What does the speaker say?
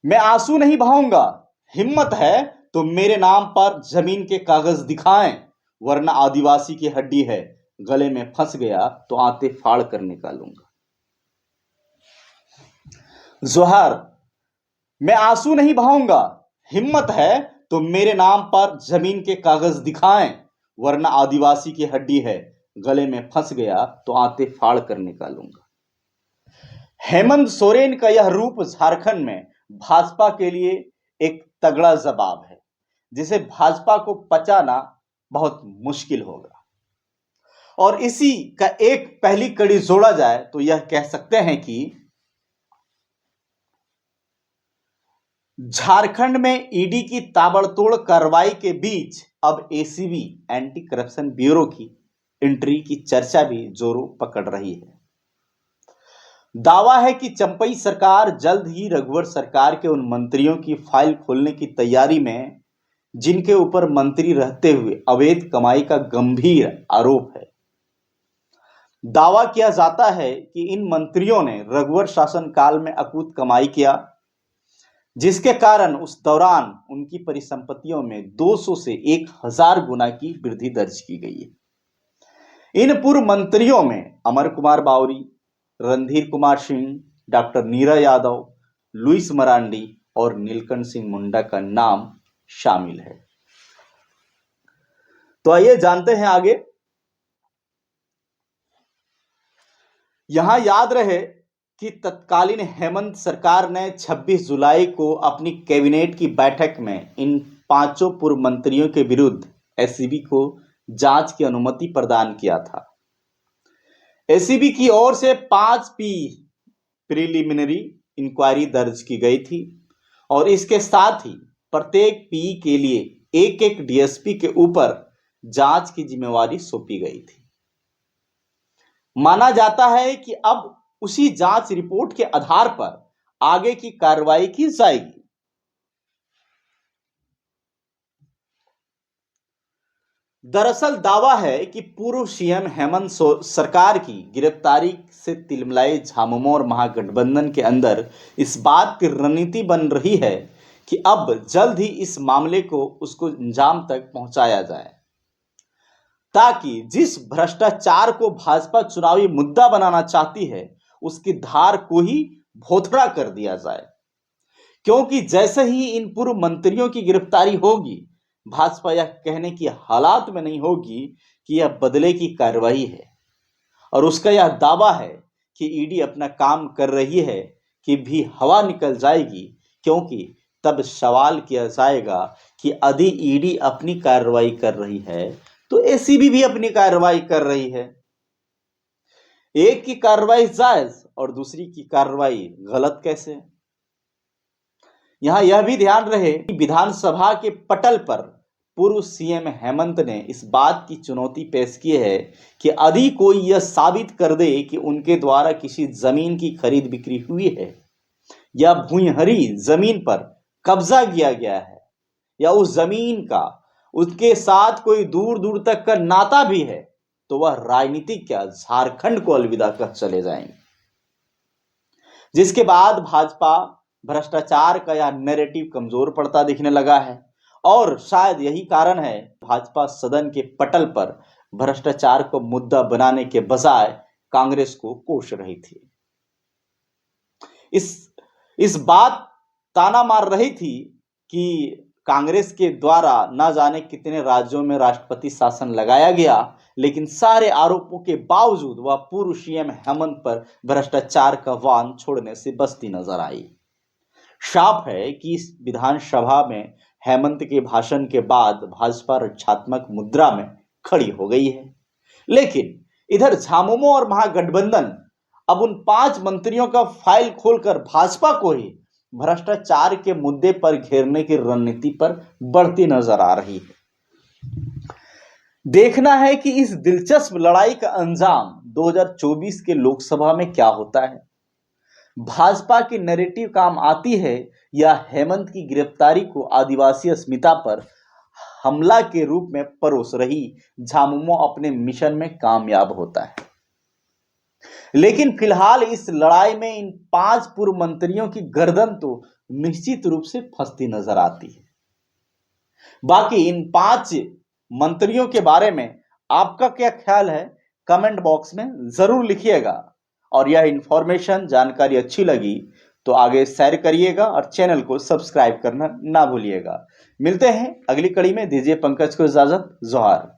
मैं आंसू नहीं बहाऊंगा। हिम्मत है तो मेरे नाम पर जमीन के कागज दिखाएं, वरना आदिवासी की हड्डी है, गले में फंस गया तो आते फाड़ कर निकालूंगा। जोहार। मैं आंसू नहीं बहाऊंगा। हिम्मत है तो मेरे नाम पर जमीन के कागज दिखाएं, वरना आदिवासी की हड्डी है, गले में फंस गया तो आते फाड़ कर निकालूंगा। हेमंत सोरेन का यह रूप झारखंड में भाजपा के लिए एक तगड़ा जवाब है, जिसे भाजपा को पचाना बहुत मुश्किल होगा। और इसी का एक पहली कड़ी जोड़ा जाए तो यह कह सकते हैं कि झारखंड में ईडी की ताबड़तोड़ कार्रवाई के बीच अब एसीबी एंटी करप्शन ब्यूरो की एंट्री की चर्चा भी जोरों पकड़ रही है। दावा है कि चंपई सरकार जल्द ही रघुवर सरकार के उन मंत्रियों की फाइल खोलने की तैयारी में, जिनके ऊपर मंत्री रहते हुए अवैध कमाई का गंभीर आरोप है। दावा किया जाता है कि इन मंत्रियों ने रघुवर शासन काल में अकूत कमाई किया, जिसके कारण उस दौरान उनकी परिसंपत्तियों में 200 से 1000 गुना की वृद्धि दर्ज की गई है। इन पूर्व मंत्रियों में अमर कुमार बावरी, रणधीर कुमार सिंह, डॉक्टर नीरा यादव, लुइस मरांडी और नीलकंठ सिंह मुंडा का नाम शामिल है। तो आइए जानते हैं आगे। यहां याद रहे कि तत्कालीन हेमंत सरकार ने 26 जुलाई को अपनी कैबिनेट की बैठक में इन पांचों पूर्व मंत्रियों के विरुद्ध एसीबी को जांच की अनुमति प्रदान किया था। एसीबी की ओर से 5 प्रीलिमिनरी इंक्वायरी दर्ज की गई थी और इसके साथ ही प्रत्येक पी के लिए एक एक डीएसपी के ऊपर जांच की जिम्मेवारी सौंपी गई थी। माना जाता है कि अब उसी जांच रिपोर्ट के आधार पर आगे की कार्रवाई की जाएगी। दरअसल दावा है कि पूर्व सीएम हेमंत सरकार की गिरफ्तारी से तिलमिलाए झामुमो और महागठबंधन के अंदर इस बात की रणनीति बन रही है कि अब जल्द ही इस मामले को उसको अंजाम तक पहुंचाया जाए, ताकि जिस भ्रष्टाचार को भाजपा चुनावी मुद्दा बनाना चाहती है उसकी धार को ही भोथरा कर दिया जाए। क्योंकि जैसे ही इन पूर्व मंत्रियों की गिरफ्तारी होगी, भाजपा यह कहने की हालात में नहीं होगी कि यह बदले की कार्रवाई है और उसका यह दावा है कि ईडी अपना काम कर रही है कि भी हवा निकल जाएगी, क्योंकि तब सवाल किया जाएगा कि यदि ईडी अपनी कार्रवाई कर रही है तो एसीबी भी अपनी कार्रवाई कर रही है। एक की कार्रवाई जायज और दूसरी की कार्रवाई गलत कैसे? यहां यह भी ध्यान रहे कि विधानसभा के पटल पर पूर्व सीएम हेमंत ने इस बात की चुनौती पेश की है कि यदि कोई यह साबित कर दे कि उनके द्वारा किसी जमीन की खरीद बिक्री हुई है या भूयहरी जमीन पर कब्जा किया गया है या उस जमीन का उसके साथ कोई दूर दूर तक का नाता भी है, तो वह राजनीतिक क्या झारखंड को अलविदा कर चले जाएंगे। जिसके बाद भाजपा भ्रष्टाचार का यह नैरेटिव कमजोर पड़ता दिखने लगा है और शायद यही कारण है भाजपा सदन के पटल पर भ्रष्टाचार को मुद्दा बनाने के बजाय कांग्रेस को कोस रही थी। इस बात ताना मार रही थी कि कांग्रेस के द्वारा न जाने कितने राज्यों में राष्ट्रपति शासन लगाया गया, लेकिन सारे आरोपों के बावजूद वह पूर्व सीएम हेमंत पर भ्रष्टाचार का वाहन छोड़ने से बचती नजर आई। साफ है कि इस विधानसभा में हेमंत के भाषण के बाद भाजपा रक्षात्मक मुद्रा में खड़ी हो गई है, लेकिन इधर झामुमो और महागठबंधन अब उन 5 मंत्रियों का फाइल खोलकर भाजपा को ही भ्रष्टाचार के मुद्दे पर घेरने की रणनीति पर बढ़ती नजर आ रही है। देखना है कि इस दिलचस्प लड़ाई का अंजाम 2024 के लोकसभा में क्या होता है। भाजपा की नैरेटिव काम आती है या हेमंत की गिरफ्तारी को आदिवासी अस्मिता पर हमला के रूप में परोस रही झामुमो अपने मिशन में कामयाब होता है। लेकिन फिलहाल इस लड़ाई में इन 5 पूर्व मंत्रियों की गर्दन तो निश्चित रूप से फंसती नजर आती है। बाकी इन 5 मंत्रियों के बारे में आपका क्या ख्याल है, कमेंट बॉक्स में जरूर लिखिएगा। और यह इंफॉर्मेशन जानकारी अच्छी लगी तो आगे शेयर करिएगा और चैनल को सब्सक्राइब करना ना भूलिएगा। मिलते हैं अगली कड़ी में, दीजिए पंकज को इजाजत। जोहार।